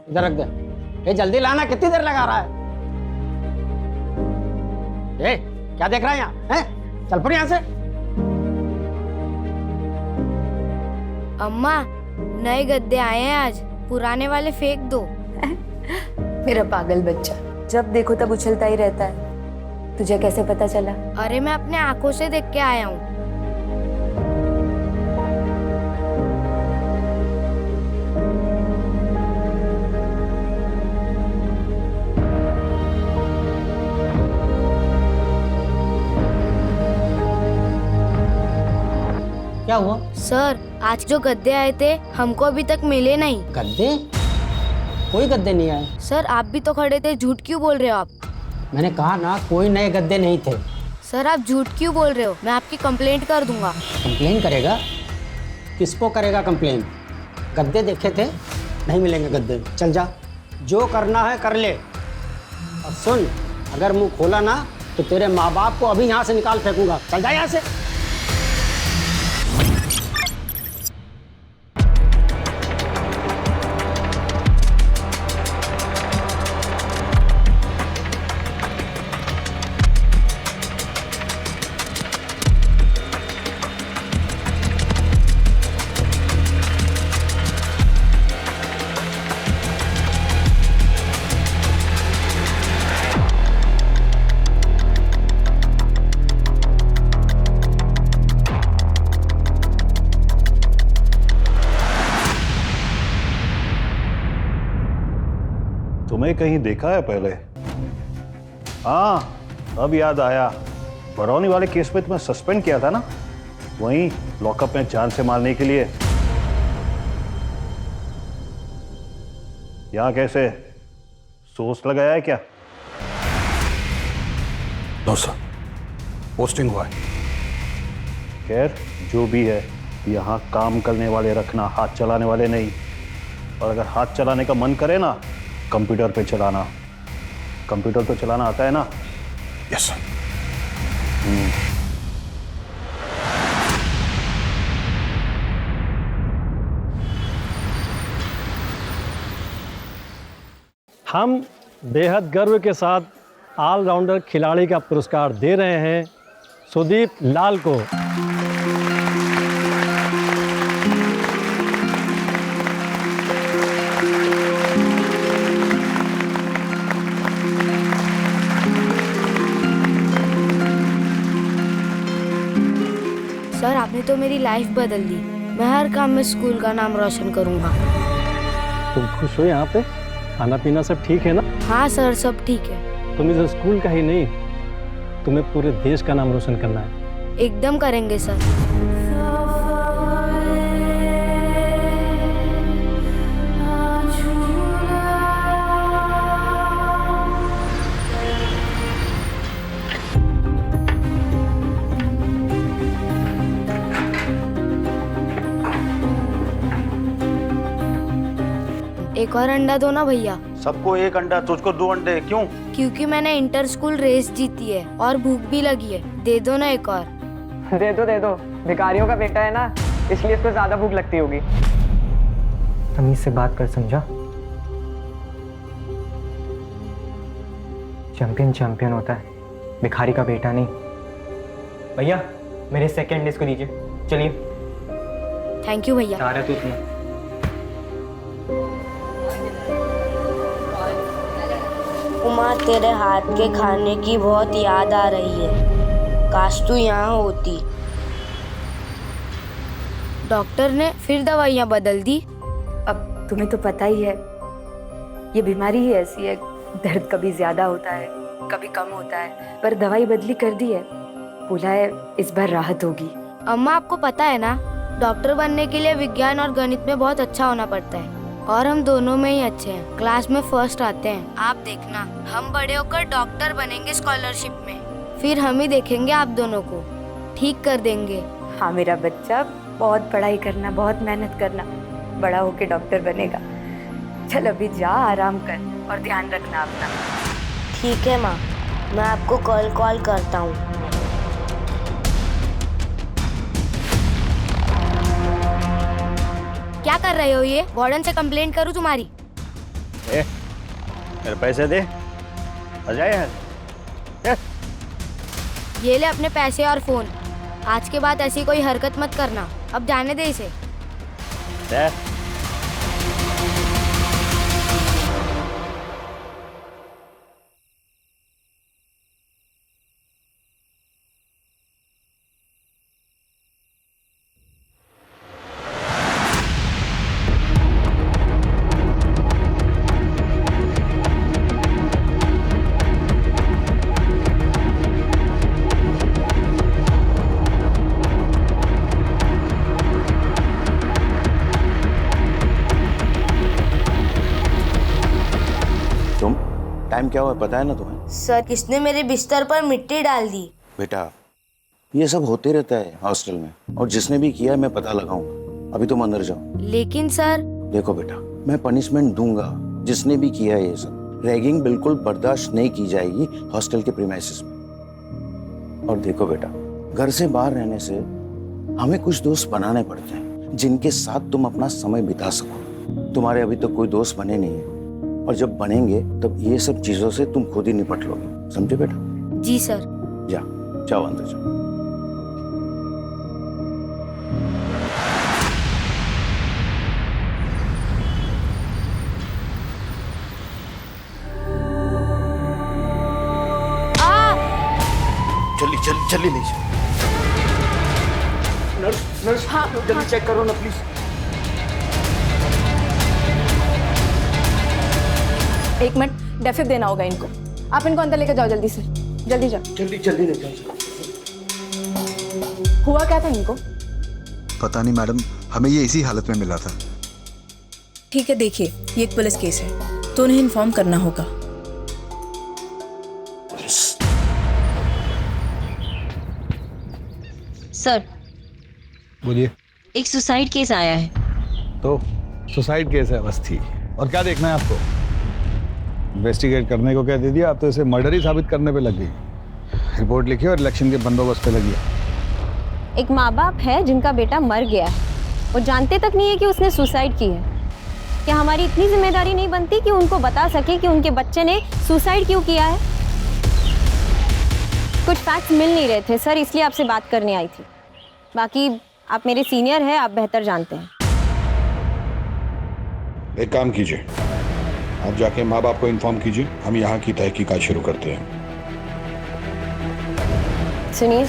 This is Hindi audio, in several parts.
इधर रख दे। ये जल्दी लाना, कितनी देर लगा रहा है? ए, क्या देख रहा है यहाँ? हैं? चल पड़ यहाँ से। अम्मा, नए गद्दे आए हैं आज, पुराने वाले फेंक दो। मेरा पागल बच्चा, जब देखो तब उछलता ही रहता है। तुझे कैसे पता चला? अरे मैं अपने आंखों से देख के आया हूँ। क्या हुआ? सर, आज जो गद्दे आए थे हमको अभी तक मिले नहीं। गद्दे? कोई गद्दे नहीं आए। सर, आप भी तो खड़े थे, झूठ क्यों बोल रहे हो आप? मैंने कहा ना, कोई नए गद्दे नहीं थे। सर, आप झूठ क्यों बोल रहे हो? मैं आपकी कंप्लेंट कर दूंगा। कंप्लेन करेगा? किसको करेगा कंप्लेन? गद्दे देखे थे, नहीं मिलेंगे गद्दे। चल जा, जो करना है कर ले। और सुन, अगर मुंह खोला ना तो तेरे माँ बाप को अभी यहाँ से निकाल फेंकूंगा। चल जा यहाँ से। तुम्हें कहीं देखा है पहले? हाँ, अब याद आया। बरौनी वाले केस में तुम्हें सस्पेंड किया था ना, वहीं लॉकअप में जान से मारने के लिए। यहां कैसे सोच लगाया है क्या? नो सर, पोस्टिंग हुआ है। खैर, जो भी है, यहाँ काम करने वाले रखना, हाथ चलाने वाले नहीं। और अगर हाथ चलाने का मन करे ना, कंप्यूटर पे चलाना। कंप्यूटर तो चलाना आता है ना? Yes sir. हम बेहद गर्व के साथ ऑलराउंडर खिलाड़ी का पुरस्कार दे रहे हैं सुदीप लाल को। सर, आपने तो मेरी लाइफ बदल दी। मैं हर काम में स्कूल का नाम रोशन करूंगा। तुम खुश हो यहाँ पे? खाना पीना सब ठीक है ना? हाँ सर, सब ठीक है। तुम इस स्कूल का ही नहीं, तुम्हें पूरे देश का नाम रोशन करना है। एकदम करेंगे सर। एक और अंडा दो ना भैया। सबको एक अंडा, तुझको 2 अंडे क्यों? क्योंकि मैंने इंटर स्कूल रेस जीती है और भूख भी लगी है। दे दो ना एक और। दे दो, भिखारियों का बेटा है ना, इसलिए इसको ज्यादा भूख लगती होगी। तमीज से बात कर, समझा? चैंपियन होता है, भिखारी का बेटा नहीं। भैया, मेरे सेकंड डिस्क को दीजिए। चलिए। थैंक यू भैया। आ रहा तू तुम्हें। उमा, तेरे हाथ के खाने की बहुत याद आ रही है। काश तू यहाँ होती। डॉक्टर ने फिर दवाइयाँ बदल दी। अब तुम्हें तो पता ही है, ये बीमारी ही ऐसी है। दर्द कभी ज्यादा होता है, कभी कम होता है, पर दवाई बदली कर दी है। बोला है इस बार राहत होगी। अम्मा, आपको पता है ना, डॉक्टर बनने के लिए विज्ञान और गणित में बहुत अच्छा होना पड़ता है। और हम दोनों में ही अच्छे हैं, क्लास में फर्स्ट आते हैं। आप देखना, हम बड़े होकर डॉक्टर बनेंगे स्कॉलरशिप में। फिर हम ही देखेंगे आप दोनों को, ठीक कर देंगे। हाँ मेरा बच्चा, बहुत पढ़ाई करना, बहुत मेहनत करना, बड़ा होके डॉक्टर बनेगा। चल अभी जा, आराम कर और ध्यान रखना अपना। ठीक है माँ, मैं आपको कॉल करता हूँ। क्या कर रहे हो ये? वार्डन से कंप्लेंट करूँ तुम्हारी? मेरे पैसे दे आ जाए यार। ये ले अपने पैसे और फोन। आज के बाद ऐसी कोई हरकत मत करना। अब जाने दे इसे। दे। टाइम क्या हुआ पता है ना तुम्हें? सर, किसने मेरे बिस्तर पर मिट्टी डाल दी? बेटा ये सब होते रहता है हॉस्टल में, और जिसने भी किया है मैं पता लगाऊंगा। अभी तुम अंदर जाओ। लेकिन सर। देखो बेटा, मैं पनिशमेंट दूंगा जिसने भी किया है ये सब। रैगिंग बिल्कुल बर्दाश्त नहीं की जाएगी हॉस्टल के प्रीमाइसेस में। और देखो बेटा, घर से बाहर रहने से हमें कुछ दोस्त बनाने पड़ते हैं जिनके साथ तुम अपना समय बिता सको। तुम्हारे अभी तक कोई दोस्त बने नहीं है, और जब बनेंगे तब ये सब चीजों से तुम खुद ही निपट लोगे। समझे बेटा? जी सर। जाओ अंदर जाओ। जल्दी ले जाओ। नर्स जल्दी चेक करो ना प्लीज। एक मिनट, डेफिब देना होगा इनको। आप इनको अंदर लेकर जाओ जल्दी से। जल्दी जाओ। जल्दी ले जाओ। हुआ क्या था इनको? पता नहीं मैडम, हमें ये इसी हालत में मिला था। ठीक है, देखिए ये एक पुलिस केस है तो उन्हें इन्फॉर्म करना होगा। सर, बोलिए। एक सुसाइड केस आया है। तो सुसाइड केस है बस थी, और क्या देखना है आपको? इन्वेस्टिगेट करने को क्या दे दिया? आप तो इसे मर्डर ही साबित करने पे लग गई। रिपोर्ट लिखी और इलेक्शन के बंदोबस्त पे लगी। एक माँ बाप है जिनका बेटा मर गया है और जानते तक नहीं है कि उसने सुसाइड की है। क्या हमारी इतनी जिम्मेदारी नहीं बनती कि उनको बता सके कि उनके बच्चे ने सुसाइड क्यों किया है? कुछ फैक्ट्स मिल नहीं रहे थे सर, इसलिए आपसे बात करने आई थी। बाकी आप मेरे सीनियर हैं, आप बेहतर जानते हैं। एक काम कीजिए, आप जाके माँ बाप को इन्फॉर्म कीजिए, हम यहाँ की तहकीकात शुरू करते हैं। सुनिए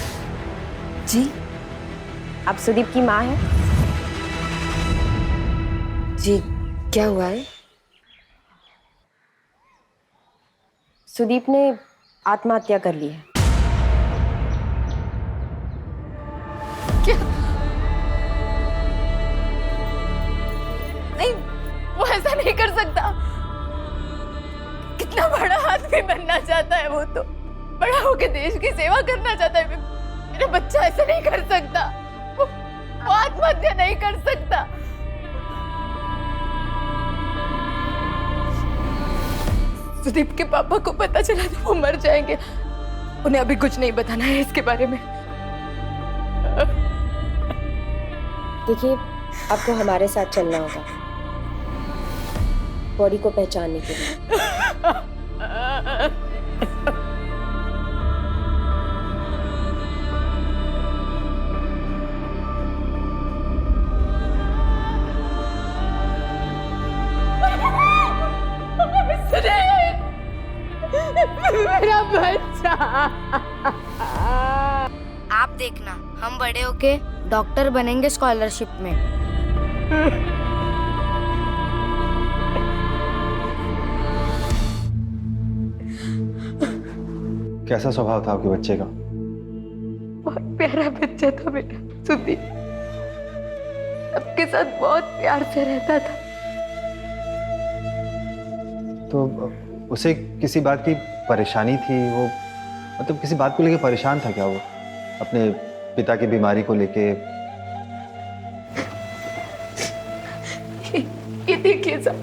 जी। आप सुदीप की माँ हैं? जी, क्या हुआ है? सुदीप ने आत्महत्या कर ली है। क्या? नहीं, वो ऐसा नहीं कर सकता। कितना बड़ा आदमी बनना चाहता है वो, तो बड़ा होकर देश की सेवा करना चाहता है। मेरा बच्चा ऐसा नहीं कर सकता। वो आत्महत्या नहीं कर सकता। सुदीप के पापा को पता चला तो वो मर जाएंगे। उन्हें अभी कुछ नहीं बताना है इसके बारे में। देखिए, आपको हमारे साथ चलना होगा बॉडी को पहचानने के लिए। मेरा बच्चा। आप देखना, हम बड़े होके डॉक्टर बनेंगे स्कॉलरशिप में। कैसा स्वभाव था आपके बच्चे का? बहुत प्यारा बच्चा था बेटा, सुदीप। सबके साथ बहुत प्यार से रहता था। तो उसे किसी बात की परेशानी थी? वो मतलब किसी बात को लेके परेशान था क्या वो? अपने पिता की बीमारी को लेके? ये देखिए साहब,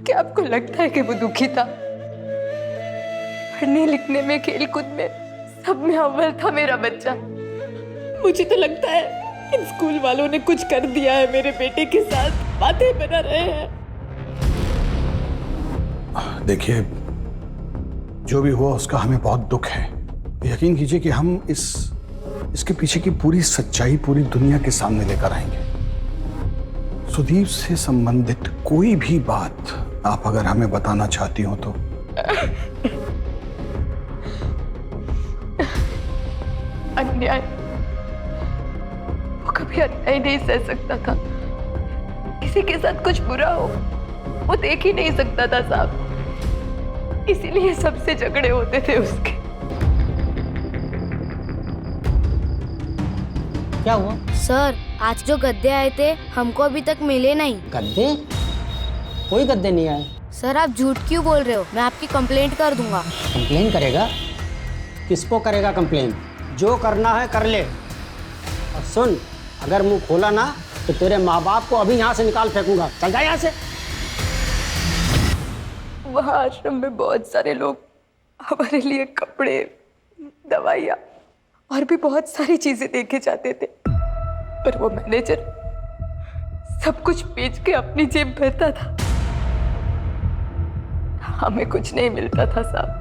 क्या आपको लगता है कि वो दुखी था? पढ़ने लिखने में, खेलकूद में, सब में अव्वल था मेरा बच्चा। मुझे तो लगता है इन स्कूल वालों ने कुछ कर दिया है मेरे बेटे के साथ। बातें बना रहे हैं। देखिए, जो भी हुआ उसका हमें बहुत दुख है। यकीन कीजिए कि हम इसके पीछे की पूरी सच्चाई पूरी दुनिया के सामने लेकर आएंगे। सुदीप से संबंधित कोई भी बात आप अगर हमें बताना चाहती हो तो। अन्याय, वो कभी अन्याय नहीं सह सकता था। किसी के साथ कुछ बुरा हो वो देख ही नहीं सकता था साहब, इसीलिए सबसे झगड़े होते थे उसके। क्या हुआ? सर, आज जो गद्दे आए थे हमको अभी तक मिले नहीं। गद्दे? कोई गद्दे नहीं आए। सर, आप झूठ क्यों बोल रहे हो? मैं आपकी कंप्लेंट कर दूंगा। कंप्लेन करेगा? किसको करेगा कंप्लेन? जो करना है कर ले। और सुन, अगर मुंह खोला ना तो तेरे माँ बाप को अभी यहाँ से निकाल फेंकूंगा। चल जा यहाँ से। वहाँ आश्रम में बहुत सारे लोग हमारे लिए कपड़े, दवाइयाँ और भी बहुत सारी चीजें देके जाते थे, पर वो मैनेजर सब कुछ बेच के अपनी जेब भरता था। हमें कुछ नहीं मिलता था साहब।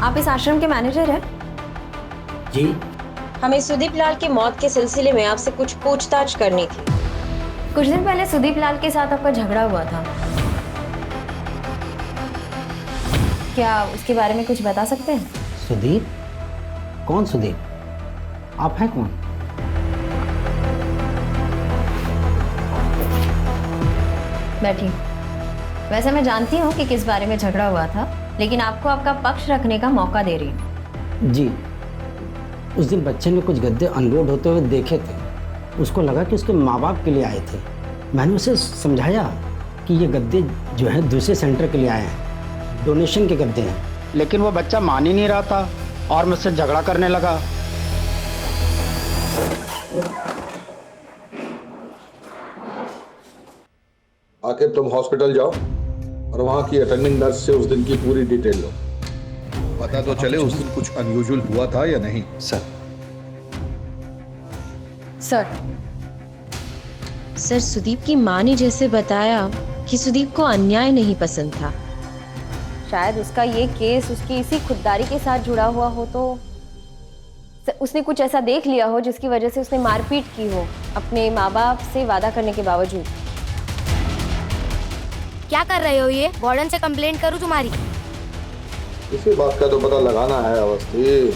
आप इस आश्रम के मैनेजर हैं? जी। हमें सुदीप लाल की मौत के सिलसिले में आपसे कुछ पूछताछ करनी थी। कुछ दिन पहले सुदीप लाल के साथ आपका झगड़ा हुआ था, क्या उसके बारे में कुछ बता सकते हैं? सुदीप? कौन सुदीप? आप हैं कौन? बैठी। वैसे मैं जानती हूँ कि किस बारे में झगड़ा हुआ था, लेकिन आपको आपका पक्ष रखने का मौका दे रही हूँ। जी, उस दिन बच्चे ने कुछ गद्दे अनलोड होते हुए देखे थे। उसको लगा कि उसके माँ बाप के लिए आए थे। मैंने उसे समझाया कि ये गद्दे जो है दूसरे सेंटर के लिए आए हैं, डोनेशन के गद्दे हैं, लेकिन वो बच्चा मान ही नहीं रहा था और मुझसे झगड़ा करने लगा। आखिर तुम हॉस्पिटल जाओ और वहाँ की अटेंडिंग नर्स से उस दिन की पूरी डिटेल लो। पता तो चले उस दिन कुछ अनयूजुअल हुआ था या नहीं। सर, सुदीप की माँ ने जैसे बताया कि सुदीप को अन्याय नहीं पसंद था। शायद उसका ये केस उसकी इसी खुददारी के साथ जुड़ा हुआ हो, तो उसने कुछ ऐसा देख लिया हो जिसकी वजह से उसने मारपीट की हो अपने माँ बाप से वादा करने के बावजूद। क्या कर रहे हो ये? वार्डन से कंप्लेंट करूँ तुम्हारी? इसी बात का तो पता लगाना है अवस्थी।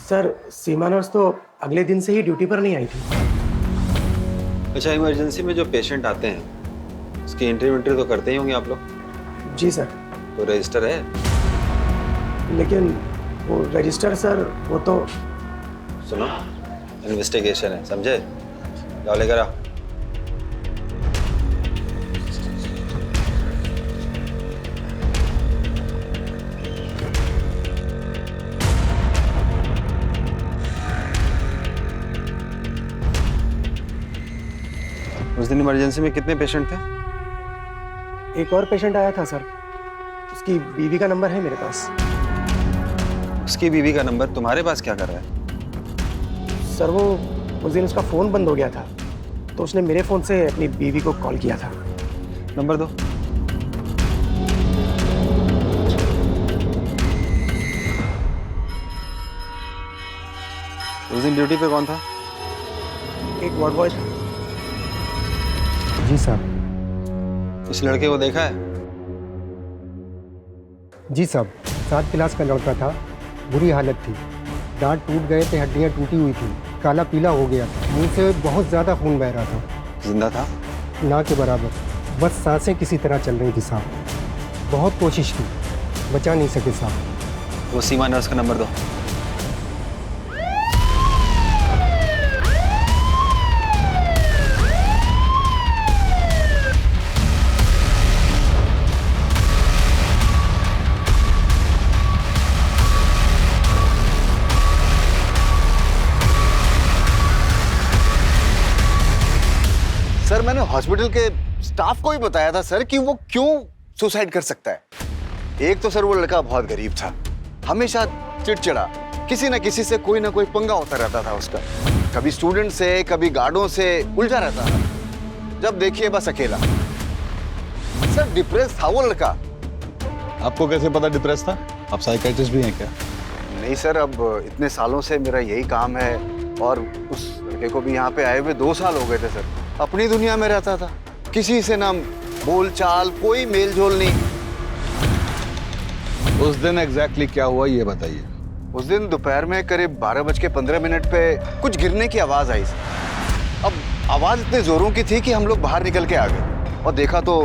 सर, सीमा नर्स तो अगले दिन से ही ड्यूटी पर नहीं आई थी। अच्छा, इमरजेंसी में जो पेशेंट आते हैं उसकी एंट्री तो करते ही होंगे आप लोग? जी सर। तो रजिस्टर है? लेकिन वो रजिस्टर सर, वो तो। सुनो, इन्वेस्टिगेशन है, समझे? जाओ लेकर आओ। उस दिन इमरजेंसी में कितने पेशेंट थे? एक और पेशेंट आया था सर, उसकी बीवी का नंबर है मेरे पास। उसकी बीवी का नंबर तुम्हारे पास क्या कर रहा है? सर, वो उस दिन उसका फोन बंद हो गया था, तो उसने मेरे फोन से अपनी बीवी को कॉल किया था। नंबर दो। उस दिन ड्यूटी पे कौन था? एक वार्ड बॉय था। जी साहब। उस लड़के को देखा है? जी साहब, 7 क्लास का लड़का था, बुरी हालत थी, दांत टूट गए थे, हड्डियां टूटी हुई थी, काला पीला हो गया था, मुंह से बहुत ज़्यादा खून बह रहा था। जिंदा था? ना के बराबर, बस सांसें किसी तरह चल रही थी साहब। बहुत कोशिश की, बचा नहीं सके साहब। वो सीमा नर्स का नंबर दो। सर, मैंने हॉस्पिटल के स्टाफ को भी बताया था सर कि वो क्यों सुसाइड कर सकता है। एक तो सर वो लड़का बहुत गरीब था, हमेशा चिड़चिड़ा, किसी ना किसी से कोई ना कोई पंगा होता रहता था उसका। कभी स्टूडेंट से कभी गार्डों से उलझा रहता था। जब देखिए बस अकेला। सर डिप्रेस था वो लड़का। आपको कैसे पता डिप्रेस था? आप साइकियाट्रिस्ट भी हैं क्या? नहीं सर, अब इतने सालों से मेरा यही काम है और उस लड़के को भी यहाँ पे आए हुए 2 साल हो गए थे सर। अपनी दुनिया में रहता था, किसी से ना बोल चाल, कोई मेल जोल नहीं। उस दिन एग्जैक्टली क्या हुआ ये बताइए। उस दिन दोपहर में करीब 12:15 पे कुछ गिरने की आवाज आई सर। अब आवाज इतने जोरों की थी कि हम लोग बाहर निकल के आ गए और देखा तो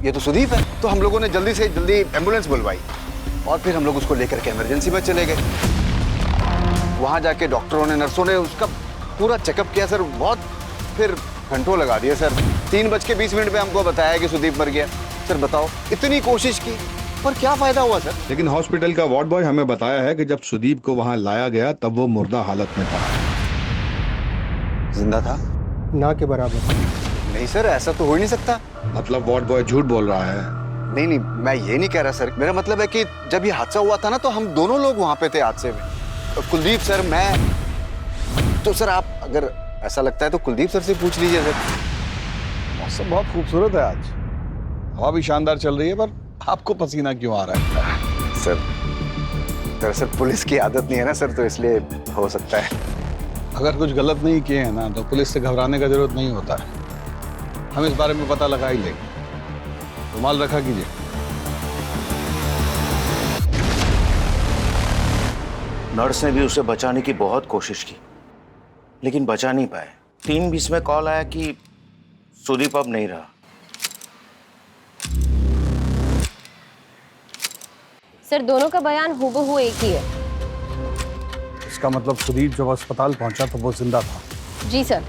ये तो सुदीप है। तो हम लोगों ने जल्दी से जल्दी एम्बुलेंस बुलवाई और फिर हम लोग उसको लेकर के इमरजेंसी में चले गए। वहां जाके डॉक्टरों ने, नर्सों ने उसका पूरा चेकअप किया सर। बहुत फिर घंटों लगा दिए सर। 3:20 पे हमको बताया कि सुदीप मर गया। सर बताओ, इतनी कोशिश की पर क्या फायदा हुआ सर? लेकिन हॉस्पिटल का वार्ड बॉय हमें बताया है कि जब सुदीप को वहां लाया गया तब वो मुर्दा हालत में था। जिंदा था? ना के बराबर। नहीं सर, ऐसा तो हो ही नहीं सकता। मतलब वार्ड बॉय झूठ बोल रहा है? नहीं नहीं, मैं ये नहीं कह रहा सर। मेरा मतलब है कि जब ये हादसा हुआ था ना, तो हम दोनों लोग वहां पे थे हादसे में। कुलदीप सर, मैं। तो सर आप अगर ऐसा लगता है तो कुलदीप सर से पूछ लीजिए सर। मौसम बहुत खूबसूरत है आज, हवा भी शानदार चल रही है, पर आपको पसीना क्यों आ रहा है? सर दरअसल पुलिस की आदत नहीं है ना सर, तो इसलिए हो सकता है। अगर कुछ गलत नहीं किए हैं ना तो पुलिस से घबराने का जरूरत नहीं होता है। हम इस बारे में पता लगा ही लेंगे। रुमाल रखा कीजिए। नर्स ने भी उसे बचाने की बहुत कोशिश की, लेकिन बचा नहीं पाए। 3:20 में कॉल आया कि सुदीप अब नहीं रहा। सर दोनों का बयान हूबहू एक ही है। इसका मतलब सुदीप जब अस्पताल पहुंचा तो वो जिंदा था? जी सर,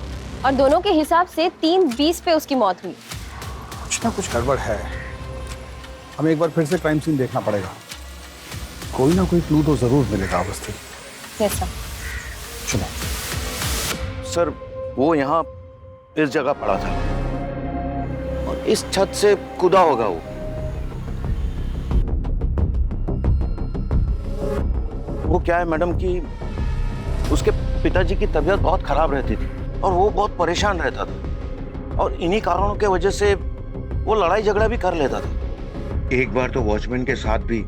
और दोनों के हिसाब से 3:20 पे उसकी मौत हुई। कुछ ना कुछ गड़बड़ है। हमें एक बार फिर से क्राइम सीन देखना पड़ेगा। कोई ना कोई क्लू तो जरूर मिलेगा अवस्थी। Yes sir. चलो। सर वो यहाँ इस जगह पड़ा था और इस छत से कूदा होगा वो क्या है मैडम कि उसके पिताजी की तबीयत बहुत खराब रहती थी और वो बहुत परेशान रहता था और इन्हीं कारणों के वजह से वो लड़ाई झगड़ा भी कर लेता था। एक बार तो वॉचमैन के साथ भी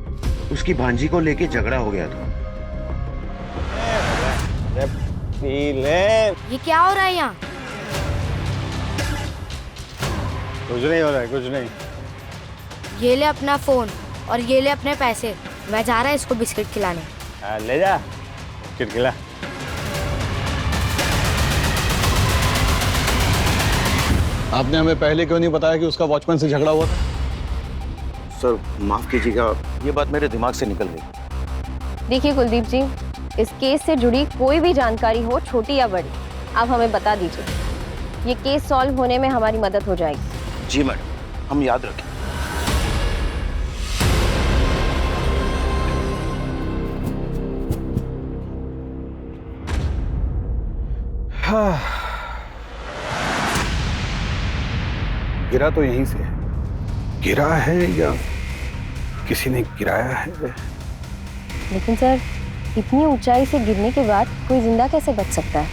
उसकी भांजी को लेके झगड़ा हो गया था। ये क्या हो रहा है यहाँ? कुछ नहीं हो रहा है, कुछ नहीं। ये ले अपना फोन और ये ले अपने पैसे। मैं जा रहा है इसको बिस्किट खिलाने। ले जा, बिस्किट खिला। आपने हमें पहले क्यों नहीं बताया कि उसका वॉचमैन से झगड़ा हुआ था? सर माफ कीजिएगा, ये बात मेरे दिमाग से निकल गई। देखिए कुलदीप जी, इस केस से जुड़ी कोई भी जानकारी हो, छोटी या बड़ी, आप हमें बता दीजिए। ये केस सॉल्व होने में हमारी मदद हो जाएगी। जी मैडम, हम याद रखें। गिरा तो यहीं से है। गिरा है या किसी ने गिराया है? लेकिन सर, इतनी ऊंचाई से गिरने के बाद कोई जिंदा कैसे बच सकता है?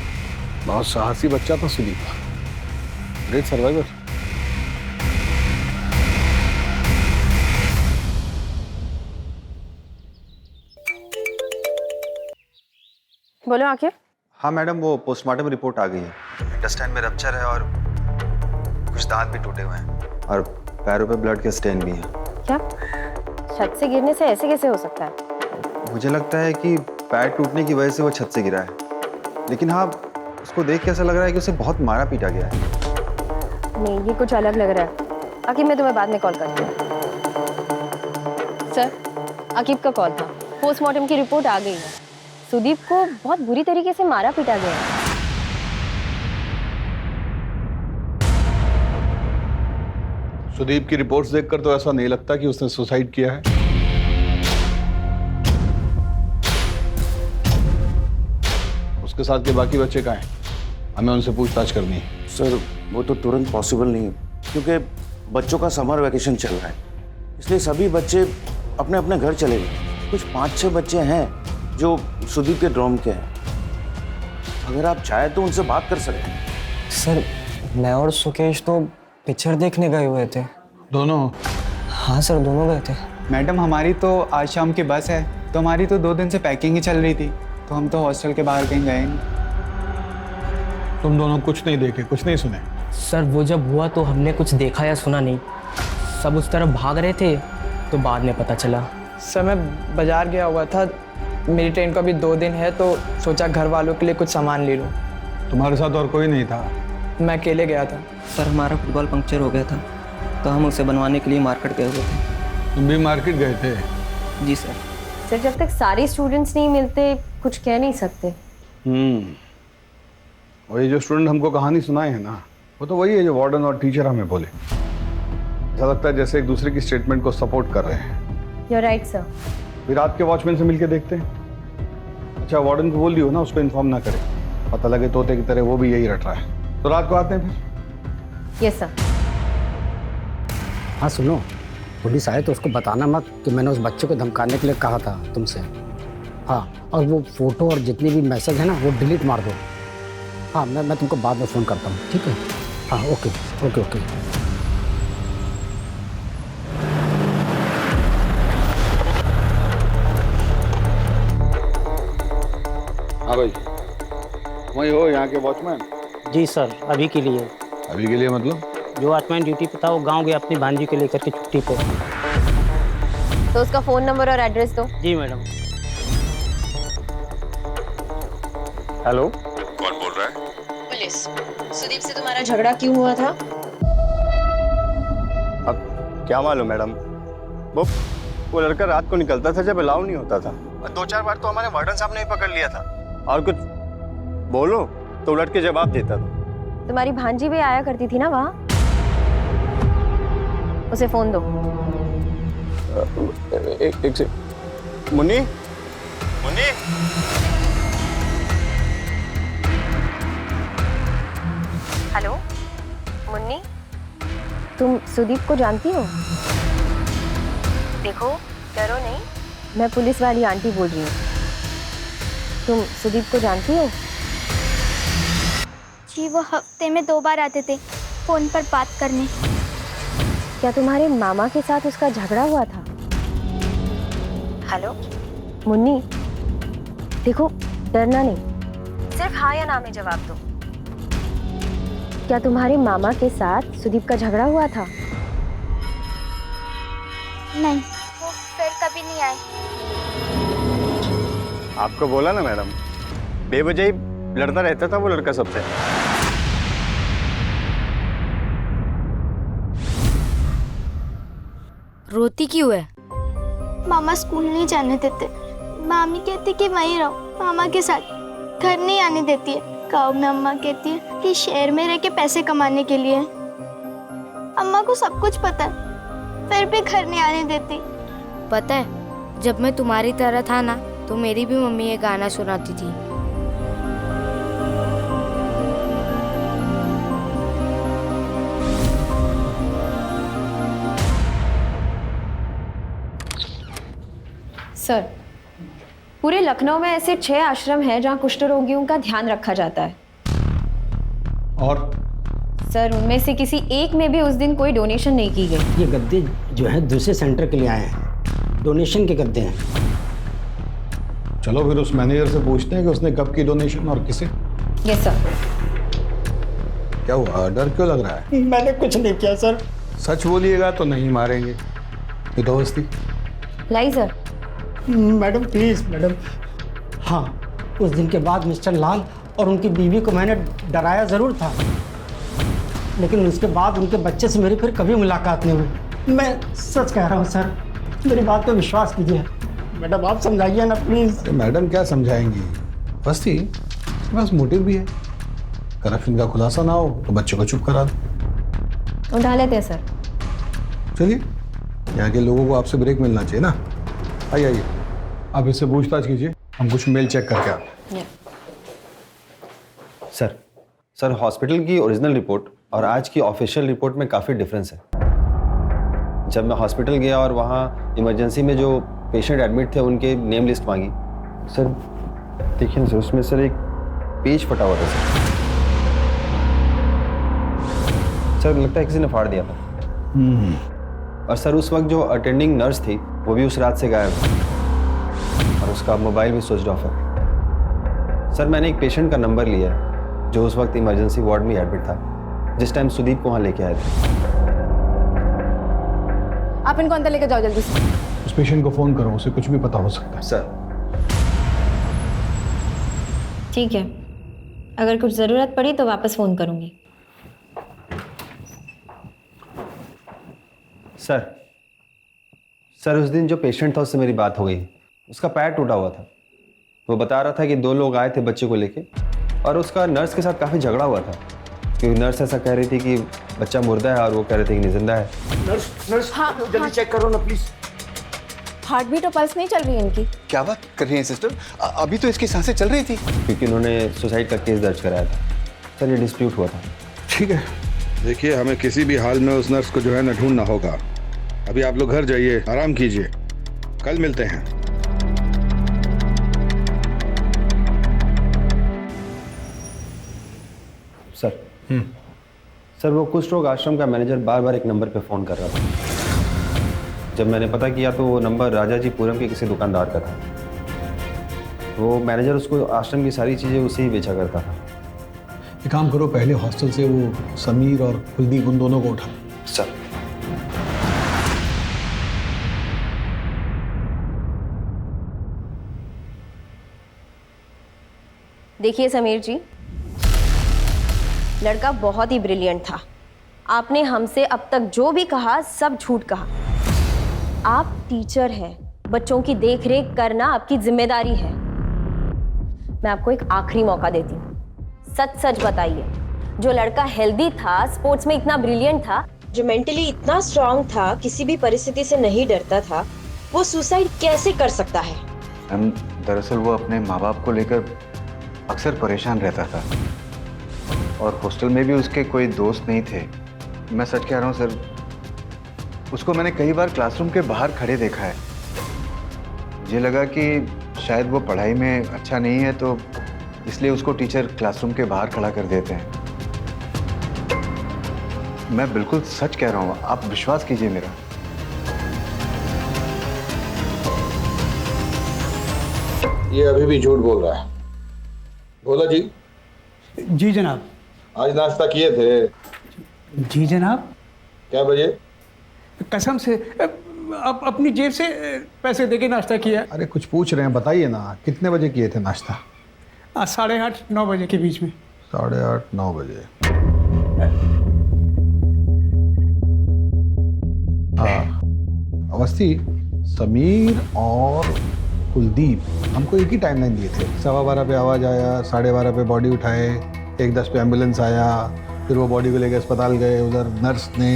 बहुत साहसी बच्चा था सुदीप, ग्रेट सर्वाइवर। बोलो आखिर। हाँ मैडम, वो पोस्टमार्टम रिपोर्ट आ गई है। इंटेस्टाइन में रप्चर है और कुछ दांत भी टूटे हुए हैं और पैरों पे ब्लड के स्टेन भी हैं। क्या छत से गिरने से ऐसे कैसे हो सकता है? मुझे लगता है कि पैर टूटने की वजह से वो छत से गिरा है। लेकिन हाँ, उसको देख के ऐसा लग रहा है कि उसे बहुत मारा पीटा गया है। नहीं, ये कुछ अलग लग रहा है। आकिब, मैं तुम्हें बाद में कॉल करती हूँ। सर, आकिब का कॉल था। पोस्टमार्टम की रिपोर्ट आ गई है। सुदीप को बहुत बुरी तरीके से मारा पीटा गया है। सुदीप की रिपोर्ट्स देखकर तो ऐसा नहीं लगता कि उसने सुसाइड किया है। उसके साथ के बाकी बच्चे कहाँ हैं? हमें उनसे पूछताछ करनी है। सर वो तो तुरंत पॉसिबल नहीं है क्योंकि बच्चों का समर वैकेशन चल रहा है, इसलिए सभी बच्चे अपने अपने घर चले गए। कुछ 5-6 बच्चे हैं जो सुदीप के ड्रॉम के हैं। अगर आप चाहे तो उनसे बात कर सकते हैं। सर मैं और सुकेश तो पिक्चर देखने गए हुए थे। दोनों? हाँ सर, दोनों गए थे। मैडम हमारी तो आज शाम की बस है, तो हमारी तो 2 दिन से पैकिंग ही चल रही थी, तो हम तो हॉस्टल के बाहर कहीं गए नहीं। तुम दोनों कुछ नहीं देखे, कुछ नहीं सुने? सर वो जब हुआ तो हमने कुछ देखा या सुना नहीं, सब उस तरफ भाग रहे थे तो बाद में पता चला। सर मैं बाजार गया हुआ था, मेरी ट्रेन का भी 2 दिन है तो सोचा घर वालों के लिए कुछ सामान ले लूँ। तुम्हारे साथ और कोई नहीं था? मैं अकेले गया था। सर हमारा फुटबॉल पंक्चर हो गया था तो हम उसे बनवाने के लिए मार्केट गए हुए थे। तुम भी मार्केट गए थे? जी सर। सर जब तक सारे स्टूडेंट्स नहीं मिलते कुछ कह नहीं सकते। और ये जो स्टूडेंट हमको कहानी सुनाए हैं ना, वो तो वही है जो वार्डन और टीचर हमें बोले। ऐसा लगता है जैसे एक दूसरे की स्टेटमेंट को सपोर्ट कर रहे हैं। You are right sir. फिर रात के वॉचमैन से मिलके देखते हैं। अच्छा वार्डन को बोल दियो ना उसको इन्फॉर्म ना करे, पता लगे तोते की तरह वो भी यही रट रहा है। तो रात को आते हैं फिर। Yes sir. हाँ सुनो, पुलिस आए तो उसको बताना मत कि मैंने उस बच्चे को धमकाने के लिए कहा था तुमसे। हाँ, और वो फोटो और जितने भी मैसेज है ना वो डिलीट मार दो। हाँ मैं तुमको बाद में फ़ोन करता हूँ, ठीक है? हाँ ओके ओके ओके। हाँ भाई, वही हो यहाँ के वॉचमैन? जी सर, अभी के लिए। अभी के लिए मतलब? जो वॉचमैन ड्यूटी पे था वो गांव गया अपनी भांजी को लेकर के छुट्टी पे। तो उसका फ़ोन नंबर और एड्रेस दो। जी मैडम। हेलो, कौन बोल रहा है? पुलिस। सुदीप से तुम्हारा झगड़ा क्यों हुआ था? अब क्या मालूम मैडम, वो लड़का रात को निकलता था जब अलाउ नहीं होता था, और 2-4 बार तो हमारे वार्डन साहब ने ही पकड़ लिया था, और कुछ बोलो तो उलट के जवाब देता था। तुम्हारी भांजी भी आया करती थी ना वहाँ? उसे फोन दो। एक से मुन्नी, मुन्नी। हेलो मुन्नी, तुम सुदीप को जानती हो? देखो डरो नहीं, मैं पुलिस वाली आंटी बोल रही हूँ। तुम सुदीप को जानती हो? जी वो हफ्ते में 2 बार आते थे फोन पर बात करने। क्या तुम्हारे मामा के साथ उसका झगड़ा हुआ था? हेलो मुन्नी, देखो डरना नहीं, सिर्फ हाँ या ना में जवाब दो। क्या तुम्हारे मामा के साथ सुदीप का झगड़ा हुआ था? नहीं, वो फिर कभी नहीं आए। आपको बोला ना मैडम, बेवजह ही लड़ता रहता था वो लड़का सबसे। रोती क्यों है? मामा स्कूल नहीं जाने देते। मामी कहती कि वहीं रहो मामा के साथ, घर नहीं आने देती है। गाँव में अम्मा कहती है कि शहर में रह के पैसे कमाने के लिए। अम्मा को सब कुछ पता है, फिर भी घर नहीं आने देती। पता है, जब मैं तुम्हारी तरह था ना तो मेरी भी मम्मी ये गाना सुनाती थी। सर, पूरे लखनऊ में ऐसे 6 आश्रम हैं जहाँ कुष्ठ रोगियों का ध्यान रखा जाता है। और सर उनमें से किसी एक में भी उस दिन कोई डोनेशन नहीं की गई। ये गद्दे जो है दूसरे सेंटर के लिए आए हैं, डोनेशन के गद्दे हैं। चलो फिर उस मैनेजर से पूछते हैं कि उसने कब की डोनेशन और किसे। Yes sir. क्या हुआ, डर क्यों लग रहा है? मैंने कुछ नहीं किया सर। सच बोलिएगा तो नहीं मारेंगे। ये दोस्ती। लाई सर। Madam please madam. हाँ, उस दिन के बाद मिस्टर लाल और उनकी बीवी को मैंने डराया ज़रूर था, लेकिन उसके बाद उनके बच्चे से मेरी फिर कभी मुलाकात नहीं हुई। मैं सच कह रहा हूँ सर, मेरी बात पे विश्वास कीजिए। मैडम आप समझाइए ना प्लीज़। मैडम क्या समझाएंगी, बस्ती बस मोटिव भी है। करप्शन का खुलासा ना हो तो बच्चों को चुप करा दो। उठा लेते हैं सर। चलिए, यहाँ के लोगों को आपसे ब्रेक मिलना चाहिए ना। आइए आइए, आप इससे पूछताछ कीजिए, हम कुछ मेल चेक करके आते हैं। सर हॉस्पिटल की ओरिजिनल रिपोर्ट और आज की ऑफिशियल रिपोर्ट में काफ़ी डिफरेंस है। जब मैं हॉस्पिटल गया और वहाँ इमरजेंसी में जो पेशेंट एडमिट थे उनके नेम लिस्ट मांगी, सर देखिए ना सर, उसमें सर एक पेज फटा हुआ था सर लगता है किसी ने फाड़ दिया था। और सर उस वक्त जो अटेंडिंग नर्स थी वो भी उस रात से गायब है और उसका मोबाइल भी स्विच ऑफ है। सर मैंने एक पेशेंट का नंबर लिया है जो उस वक्त इमरजेंसी वार्ड में एडमिट था, जिस टाइम सुदीप को वहाँ लेके आए थे। आप इनको अंदर लेकर जाओ जल्दी से। उस पेशेंट को फोन करो, उसे कुछ भी पता हो सकता है। सर ठीक है, अगर कुछ ज़रूरत पड़ी तो वापस फ़ोन करूँगी। सर उस दिन जो पेशेंट था उससे मेरी बात हो गई। उसका पैर टूटा हुआ था। वो बता रहा था कि 2 लोग आए थे बच्चे को लेके और उसका नर्स के साथ काफ़ी झगड़ा हुआ था क्योंकि नर्स ऐसा कह रही थी कि बच्चा मुर्दा है और वो कह रहे थे कि जिंदा है। नर्स जल्दी चेक करो ना प्लीज। हार्ट बीट और पल्स नहीं चल रही है इनकी। क्या बात कर रही हैं सिस्टर? अभी तो इसकी सांसें चल रही थी। क्योंकि उन्होंने सुसाइड का केस दर्ज कराया था। सर ये डिस्प्यूट हुआ था। ठीक है, देखिए हमें किसी भी हाल में उस नर्स को जो है ना ढूंढना होगा। अभी आप लोग घर जाइए, आराम कीजिए, कल मिलते हैं। सर वो कुष्ठ रोग आश्रम का मैनेजर बार बार एक नंबर पे फ़ोन कर रहा था। जब मैंने पता किया तो वो नंबर राजाजीपुरम के किसी दुकानदार का था। वो मैनेजर उसको आश्रम की सारी चीज़ें उसे ही बेचा करता था। एक काम करो, पहले हॉस्टल से वो समीर और कुलदीप उन दोनों को उठा। सर देखिए समीर जी, लड़का बहुत ही ब्रिलियंट था। आपने हमसे अब तक जो भी कहा सब झूठ कहा। आप टीचर हैं, बच्चों की देख रेख करना आपकी जिम्मेदारी है। मैं आपको एक आखिरी मौका देती हूँ, सच सच बताइए, जो लड़का हेल्दी था, स्पोर्ट्स में इतना ब्रिलियंट था, जो मेंटली इतना स्ट्रांग था, किसी भी परिस्थिति से नहीं डरता था, वो सुसाइड कैसे कर सकता है? दरअसल वो अपने माँ बाप को लेकर अक्सर परेशान रहता था और हॉस्टल में भी उसके कोई दोस्त नहीं थे। मैं सच कह रहा हूँ सर, उसको मैंने कई बार क्लासरूम के बाहर खड़े देखा है। मुझे लगा कि शायद वो पढ़ाई में अच्छा नहीं है तो इसलिए उसको टीचर क्लासरूम के बाहर खड़ा कर देते हैं। मैं बिल्कुल सच कह रहा हूँ, आप विश्वास कीजिए मेरा। ये अभी भी झूठ बोल रहा है। बोला जी। जी जनाब। आज नाश्ता किए थे? जी जनाब। क्या बजे? कसम से अपनी जेब से पैसे देके नाश्ता किया। अरे कुछ पूछ रहे हैं, बताइए ना, कितने बजे किए थे नाश्ता? 8:30-9 बजे के बीच में। 8:30-9 बजे। हाँ अवस्थी, समीर और कुलदीप हमको एक ही टाइमलाइन दिए थे। 12:15 पे आवाज़ आया, 12:30 पे बॉडी उठाए, 1:10 पे एम्बुलेंस आया, फिर वो बॉडी को लेकर अस्पताल गए। उधर नर्स ने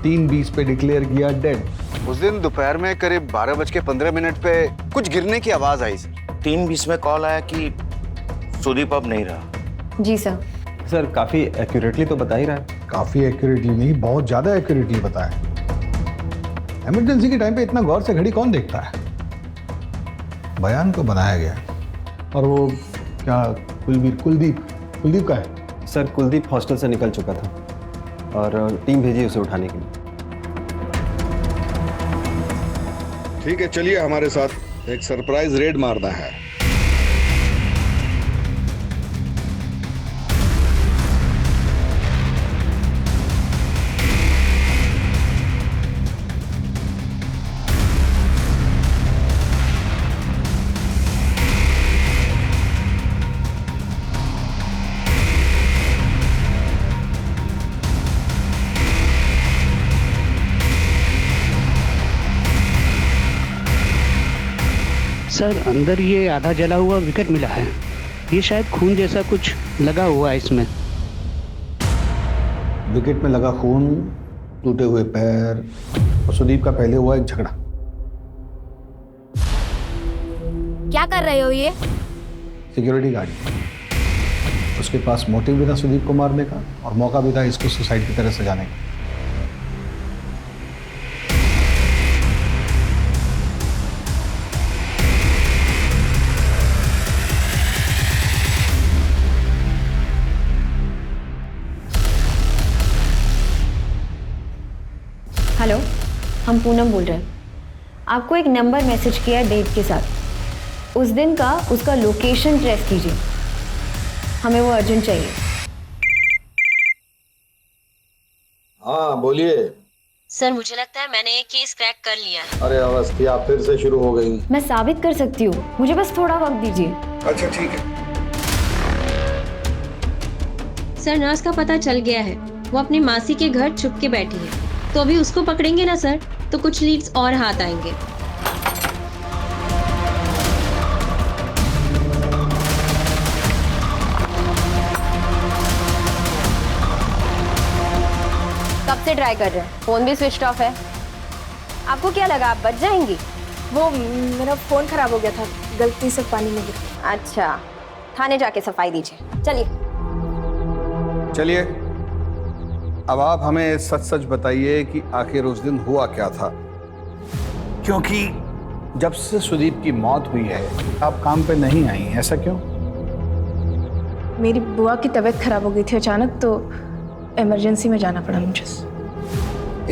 3:20 पे डिक्लेयर किया डेड। उस दिन दोपहर में करीब 12:15 पे कुछ गिरने की आवाज़ आई सर। 3:20 में कॉल आया कि सुदीप अब नहीं रहा। जी सर। सर काफ़ी एक्यूरेटली तो बता ही रहा है। काफ़ी एक्यूरेटली नहीं, बहुत ज़्यादा एक्यूरेटली बताया। इमरजेंसी के टाइम पे इतना गौर से घड़ी कौन देखता है? बयान को बनाया गया। और वो क्या कुलदीप का है? सर कुलदीप हॉस्टल से निकल चुका था और टीम भेजी उसे उठाने के लिए। ठीक है, चलिए हमारे साथ एक सरप्राइज रेड मारना है। सर अंदर ये आधा जला हुआ विकेट मिला है। ये शायद खून जैसा कुछ लगा हुआ है इसमें। विकेट में लगा खून, टूटे हुए पैर और सुदीप का पहले हुआ एक झगड़ा। क्या कर रहे हो ये? Security guard. उसके पास मोटिव भी था सुदीप को मारने का और मौका भी था इसको सुसाइड की तरह सजाने का। हम पूनम बोल रहे हैं। आपको एक नंबर मैसेज किया है डेट के साथ। उस दिन का उसका लोकेशन ट्रेस कीजिए, हमें वो अर्जेंट चाहिए। हाँ बोलिए। सर मुझे लगता है मैंने एक केस क्रैक कर लिया है। अरे अवस्थिया फिर से शुरू हो गई। मैं साबित कर सकती हूँ, मुझे बस थोड़ा वक्त दीजिए। अच्छा ठीक है। सर नर्स का पता चल गया है, वो अपनी मासी के घर छुप के बैठी है, तो अभी उसको पकड़ेंगे ना सर तो कुछ लीड्स और हाथ आएंगे। कब से ट्राई कर रहे हैं, फोन भी स्विच ऑफ है। आपको क्या लगा आप बच जाएंगी? वो मेरा फ़ोन ख़राब हो गया था, गलती से पानी में गिर गया। अच्छा, थाने जाके सफाई दीजिए। चलिए चलिए अब आप हमें सच सच बताइए कि आखिर उस दिन हुआ क्या था, क्योंकि जब से सुदीप की मौत हुई है आप काम पे नहीं आई, ऐसा क्यों? मेरी बुआ की तबीयत खराब हो गई थी अचानक, तो इमरजेंसी में जाना पड़ा मुझे।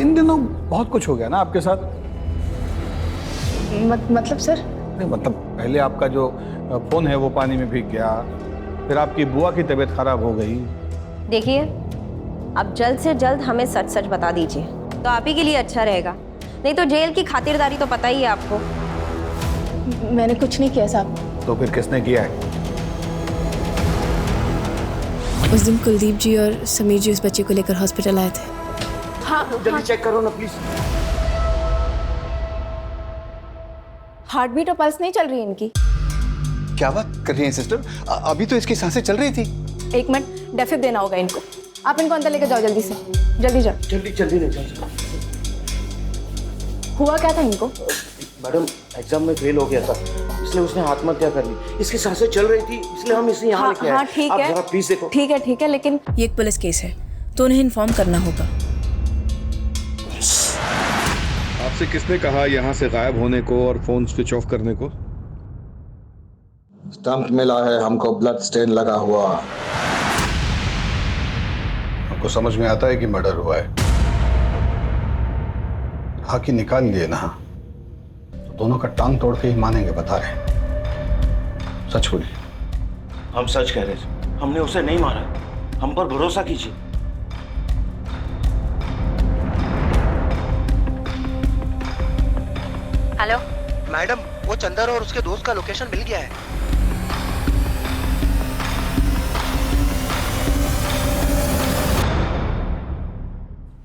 इन दिनों बहुत कुछ हो गया ना आपके साथ। मतलब सर? नहीं मतलब पहले आपका जो फोन है वो पानी में भीग गया, फिर आपकी बुआ की तबीयत खराब हो गई। देखिए, अब जल्द से जल्द हमें सच सच बता दीजिए तो आप ही के लिए अच्छा रहेगा, नहीं तो जेल की खातिरदारी तो पता ही है आपको। मैंने कुछ नहीं किया साहब। तो फिर किसने किया है? उस दिन कुलदीप जी और समीर जी उस बच्चे को लेकर हॉस्पिटल आए थे। हाँ जल्दी चेक करो ना प्लीज। हार्ट बीट और पल्स नहीं चल रही इनकी। क्या बात कर रही हैं सिस्टर? अभी तो इसकी सांसें चल रही थी। एक मिनट, डेफिब देना होगा इनको। आप इनको अंदर लेकर जाओ जल्दी से, जल्दी जाओ। जल्दी जल्दी ले जाओ। हुआ क्या था इनको? मैडम एग्जाम में फेल हो गया था, इसलिए उसने आत्महत्या कर ली। इसकी सांसें चल रही थी इसलिए हम इसे यहाँ लेके आए। हाँ ठीक है, आप जरा प्लीज देखो। ठीक है, लेकिन ये एक पुलिस केस है तो उन्हें इन्फॉर्म करना होगा। आपसे किसने कहा यहाँ से गायब होने को और फोन स्विच ऑफ करने को? स्टंप मिला है हमको, ब्लड स्टेन लगा हुआ। हमको समझ में आता है कि मर्डर हुआ है, हाकी निकाल लिए ना तो दोनों का टांग तोड़ के ही मानेंगे, बता रहे। सच बोलिए। हम सच कह रहे थे, हमने उसे नहीं मारा, हम पर भरोसा कीजिए। हेलो मैडम, वो चंदर और उसके दोस्त का लोकेशन मिल गया है।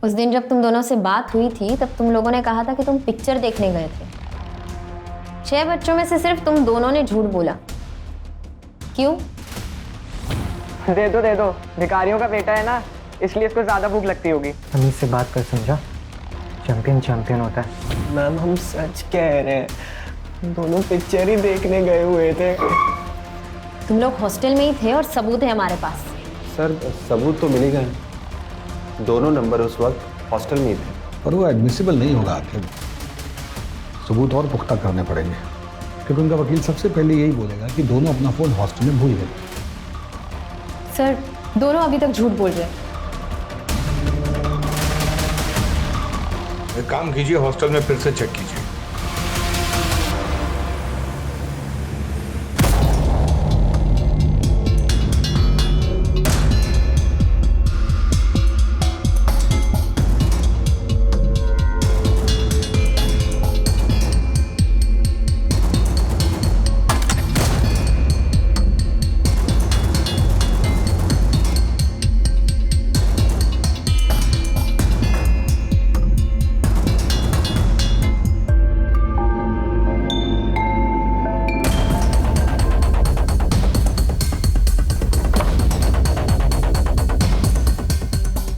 उस दिन जब तुम दोनों से बात हुई थी तब तुम लोगों ने कहा था कि तुम पिक्चर देखने गए थे। 6 बच्चों में से सिर्फ तुम दोनों ने झूठ बोला, क्यों? दे दो, भिखारियों का बेटा है ना, इसलिए इसको ज्यादा भूख लगती होगी। हमीद से बात कर, समझा? चैंपियन होता है। मैम हम सच कह रहे हैं, दोनों पिक्चर ही देखने गए हुए थे। तुम लोग हॉस्टल में ही थे और सबूत है हमारे पास। सर सबूत तो मिलेगा, दोनों नंबर उस वक्त हॉस्टल में ही थे। पर वो एडमिसिबल नहीं होगा आखिर, सबूत और पुख्ता करने पड़ेंगे, क्योंकि उनका वकील सबसे पहले यही बोलेगा कि दोनों अपना फोन हॉस्टल में भूल गए। सर दोनों अभी तक झूठ बोल रहे हैं। एक काम कीजिए, हॉस्टल में फिर से चेक कीजिए।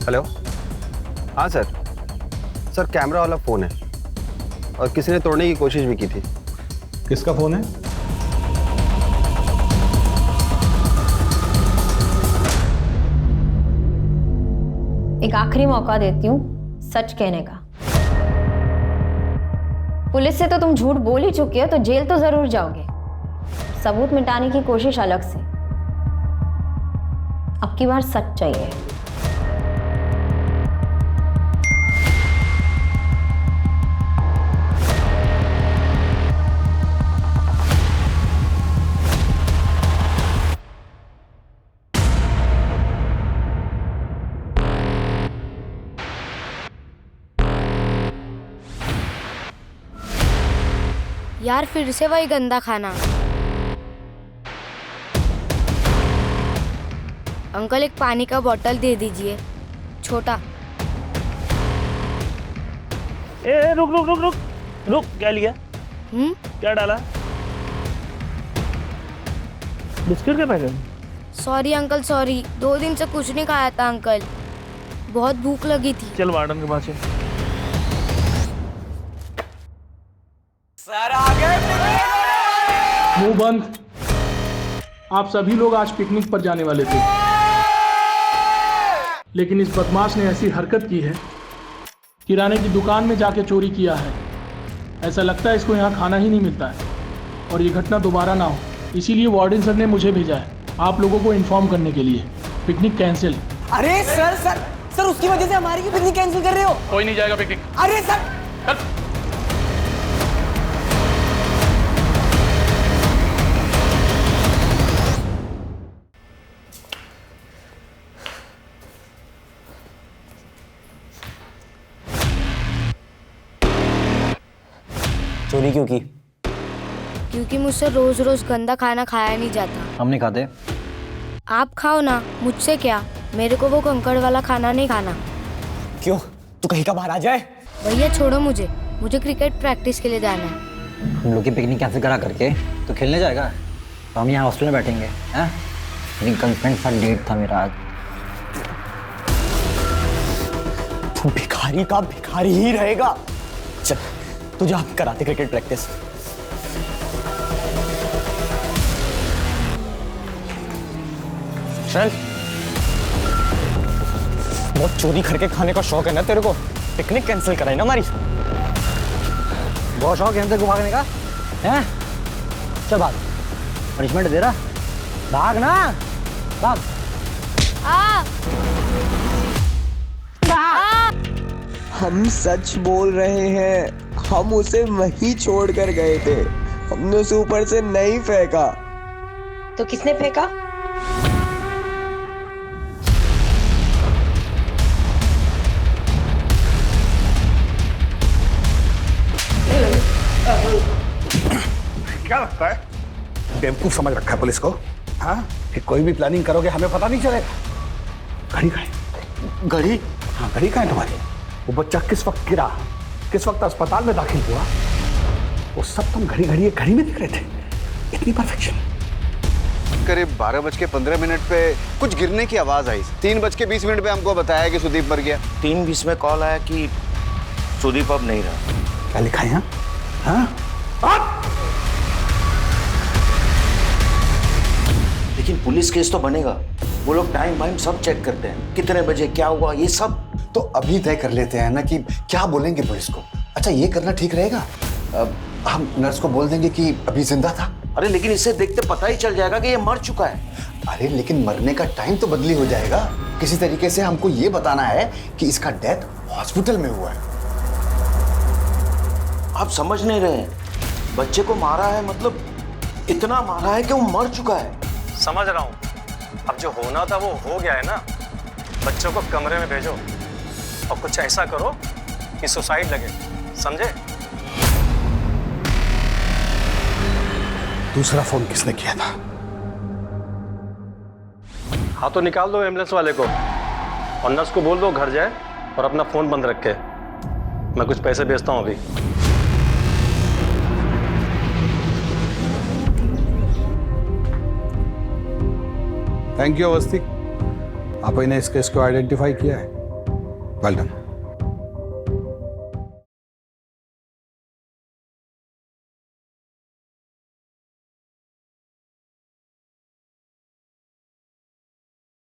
हेलो, हाँ सर कैमरा वाला फ़ोन है और किसी ने तोड़ने की कोशिश भी की थी। किसका फ़ोन है? एक आखिरी मौका देती हूँ सच कहने का। पुलिस से तो तुम झूठ बोल ही चुके हो, तो जेल तो जरूर जाओगे। सबूत मिटाने की कोशिश अलग से, अब की बार सच चाहिए। यार फिर से वही गंदा खाना। अंकल एक पानी का बोतल दे दीजिए, छोटा। ए रुक रुक रुक रुक रुक, क्या लिया? क्या डाला? बिस्किट का पैकेट? सॉरी अंकल सॉरी, 2 दिन से कुछ नहीं खाया था अंकल, बहुत भूख लगी थी। चल वार्डन के पास चल। मुंह बंद। आप सभी लोग आज पिकनिक पर जाने वाले थे, लेकिन इस बदमाश ने ऐसी हरकत की है, किराने की दुकान में जाके चोरी किया है। ऐसा लगता है इसको यहाँ खाना ही नहीं मिलता है और ये घटना दोबारा ना हो, इसीलिए वार्डन सर ने मुझे भेजा है आप लोगों को इन्फॉर्म करने के लिए। Picnic cancel. अरे सर सर सर, उसकी वजह से हमारी पिकनिक कैंसिल कर रहे हो? कोई नहीं जाएगा पिकनिक। अरे सर चोरी क्यों की? क्योंकि मुझसे रोज रोज गंदा खाना खाया नहीं जाता। हम नहीं खाते। आप खाओ ना, मुझसे क्या, मेरे को वो कंकड़ वाला खाना नहीं खाना। क्यों? तू कहीं का बाहर आ जाए। भैया छोड़ो मुझे क्रिकेट प्रैक्टिस के लिए जाना है। हम लोग की पिकनिक कैंसिल करा करके तो खेलने जाएगा? तो हम यहाँ हॉस्टल में बैठेंगे हैं? मेरी गर्लफ्रेंड का डेट था मेरा आज। तू भिखारी का भिखारी ही रहेगा। चल तुझे हम कराते क्रिकेट प्रैक्टिस। चल, बहुत चोरी करके खाने का शौक है ना तेरे को? पिकनिक कैंसिल कराई ना हमारी। बहुत शौक है अंदर को भागने का, हैं? चल भाग, पनिशमेंट दे रहा, भाग ना, भाग। हम सच बोल रहे हैं, हम उसे वहीं छोड़ कर गए थे, हमने उसे ऊपर से नहीं फेंका। तो किसने फेंका? क्या लगता है बेवकूफ समझ रखा है पुलिस को? हाँ, कि कोई भी प्लानिंग करोगे हमें पता नहीं चलेगा। घड़ी कहाँ है? घड़ी? हाँ, घड़ी कहाँ है तुम्हारी? वो बच्चा किस वक्त गिरा, किस वक्त अस्पताल में दाखिल हुआ, वो सब तुम घड़ी में दिख रहे थे। इतनी परफेक्शन। करीब 12:15 पे कुछ गिरने की आवाज आई। 3:20 पे हमको बताया कि सुदीप मर गया। 3:20 में कॉल आया कि सुदीप अब नहीं रहा। क्या लिखा है यहाँ? हाँ? लेकिन पुलिस केस तो बनेगा। वो लोग टाइम वाइम सब चेक करते हैं, कितने बजे क्या हुआ ये सब। तो अभी तय कर लेते हैं ना कि क्या बोलेंगे पुलिस को। अच्छा, ये करना ठीक रहेगा? हम नर्स को बोल देंगे कि अभी जिंदा था। अरे लेकिन इसे देखते पता ही चल जाएगा कि ये मर चुका है। अरे लेकिन मरने का टाइम तो बदली हो जाएगा। किसी तरीके से हमको ये बताना है कि इसका डेथ हॉस्पिटल में हुआ है। आप समझ नहीं रहे, बच्चे को मारा है, मतलब इतना मारा है कि वो मर चुका है। समझ रहा हूँ, अब जो होना था वो हो गया है ना। बच्चों को कमरे में भेजो और कुछ ऐसा करो कि सुसाइड लगे, समझे? दूसरा फोन किसने किया था? हाँ तो निकाल दो एम्बुलेंस वाले को और नर्स को बोल दो घर जाए और अपना फोन बंद रखे। मैं कुछ पैसे भेजता हूँ अभी। थैंक यू अवस्थी, आपने इस केस को आइडेंटिफाई किया है। Well done.